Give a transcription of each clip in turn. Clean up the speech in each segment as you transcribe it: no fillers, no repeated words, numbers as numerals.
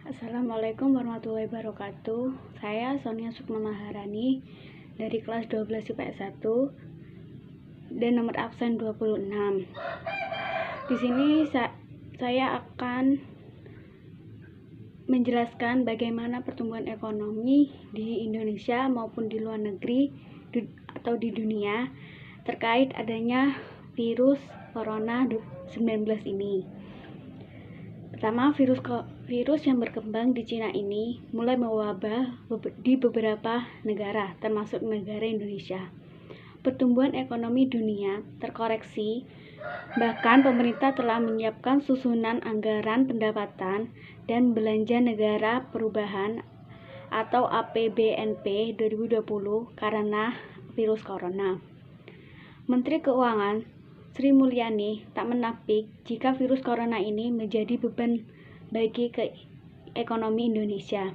Assalamualaikum warahmatullahi wabarakatuh. Saya Sonia Sukma Maharani dari kelas 12 IPS 1 dan nomor absen 26. Di sini saya akan menjelaskan bagaimana pertumbuhan ekonomi di Indonesia maupun di luar negeri atau di dunia terkait adanya virus corona 19 ini. Pertama, virus yang berkembang di Cina ini mulai mewabah di beberapa negara, termasuk negara Indonesia. Pertumbuhan ekonomi dunia terkoreksi, bahkan pemerintah telah menyiapkan susunan anggaran pendapatan dan belanja negara perubahan atau APBNP 2020 karena virus corona. Menteri Keuangan Sri Mulyani tak menampik jika virus corona ini menjadi beban bagi ekonomi Indonesia.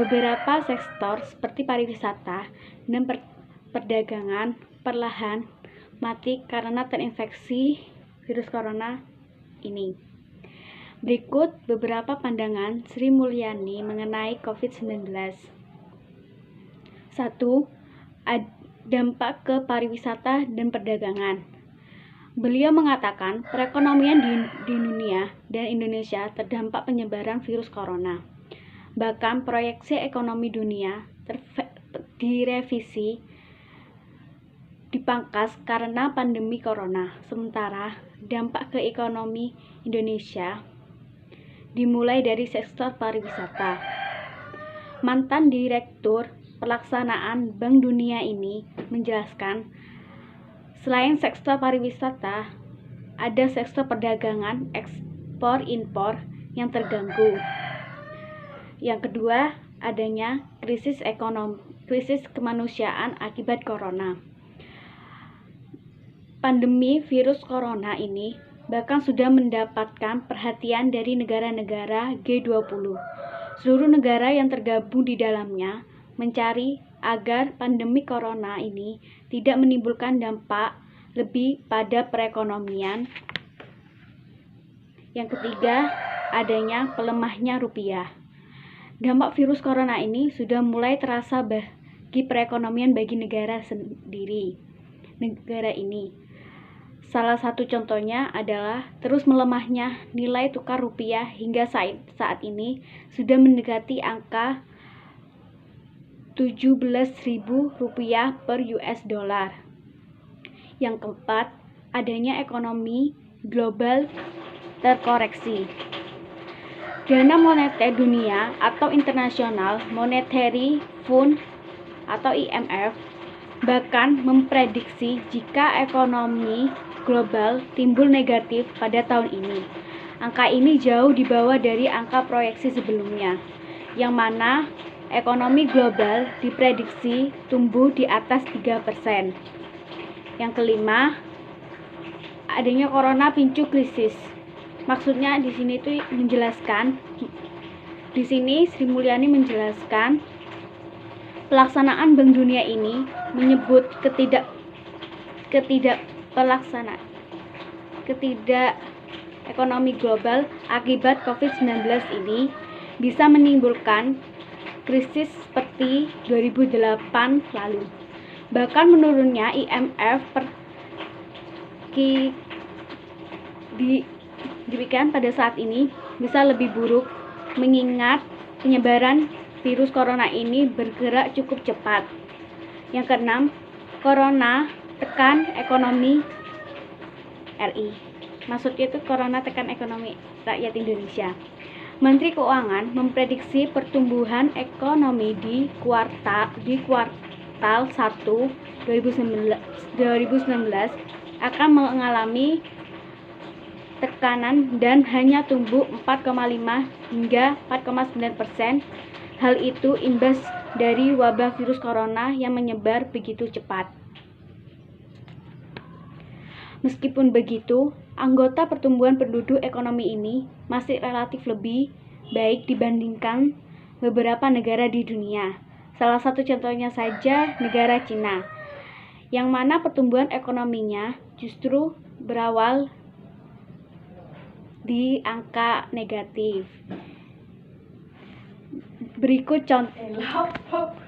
Beberapa sektor seperti pariwisata dan perdagangan perlahan mati karena terinfeksi virus corona ini. Berikut beberapa pandangan Sri Mulyani mengenai COVID-19. 1. Dampak ke pariwisata dan perdagangan. Beliau mengatakan perekonomian di dunia dan Indonesia terdampak penyebaran virus corona. Bahkan proyeksi ekonomi dunia direvisi dipangkas karena pandemi corona. Sementara dampak ke ekonomi Indonesia dimulai dari sektor pariwisata. Mantan Direktur Pelaksanaan Bank Dunia ini menjelaskan, selain sektor pariwisata, ada sektor perdagangan ekspor-impor yang terganggu. Yang kedua, adanya krisis kemanusiaan akibat corona. Pandemi virus corona ini bahkan sudah mendapatkan perhatian dari negara-negara G20. Seluruh negara yang tergabung di dalamnya mencari agar pandemi corona ini tidak menimbulkan dampak lebih pada perekonomian. Yang ketiga, adanya pelemahnya rupiah. Dampak virus corona ini sudah mulai terasa bagi perekonomian bagi negara ini. Salah satu contohnya adalah terus melemahnya nilai tukar rupiah hingga saat ini sudah mendekati angka Rp17.000 per US dollar. Yang keempat, adanya ekonomi global terkoreksi. Dana Moneter Dunia atau International Monetary Fund atau IMF bahkan memprediksi jika ekonomi global timbul negatif pada tahun ini. Angka ini jauh di bawah dari angka proyeksi sebelumnya, yang mana ekonomi global diprediksi tumbuh di atas 3%. Yang kelima, adanya corona picu krisis. Maksudnya di sini tuh menjelaskan, di sini Sri Mulyani menjelaskan pelaksanaan Bank Dunia ini menyebut ekonomi global akibat COVID-19 ini bisa menimbulkan krisis seperti 2008 lalu. Bahkan menurunnya IMF demikian pada saat ini bisa lebih buruk mengingat penyebaran virus corona ini bergerak cukup cepat. Yang keenam, corona tekan ekonomi RI. Maksudnya itu corona tekan ekonomi rakyat Indonesia. Menteri Keuangan memprediksi pertumbuhan ekonomi di kuartal 1 2019 akan mengalami tekanan dan hanya tumbuh 4,5 hingga 4,9%. Hal itu imbas dari wabah virus corona yang menyebar begitu cepat. Meskipun begitu, anggota pertumbuhan penduduk ekonomi ini masih relatif lebih baik dibandingkan beberapa negara di dunia. Salah satu contohnya saja negara Cina, yang mana pertumbuhan ekonominya justru berawal di angka negatif. Berikut contoh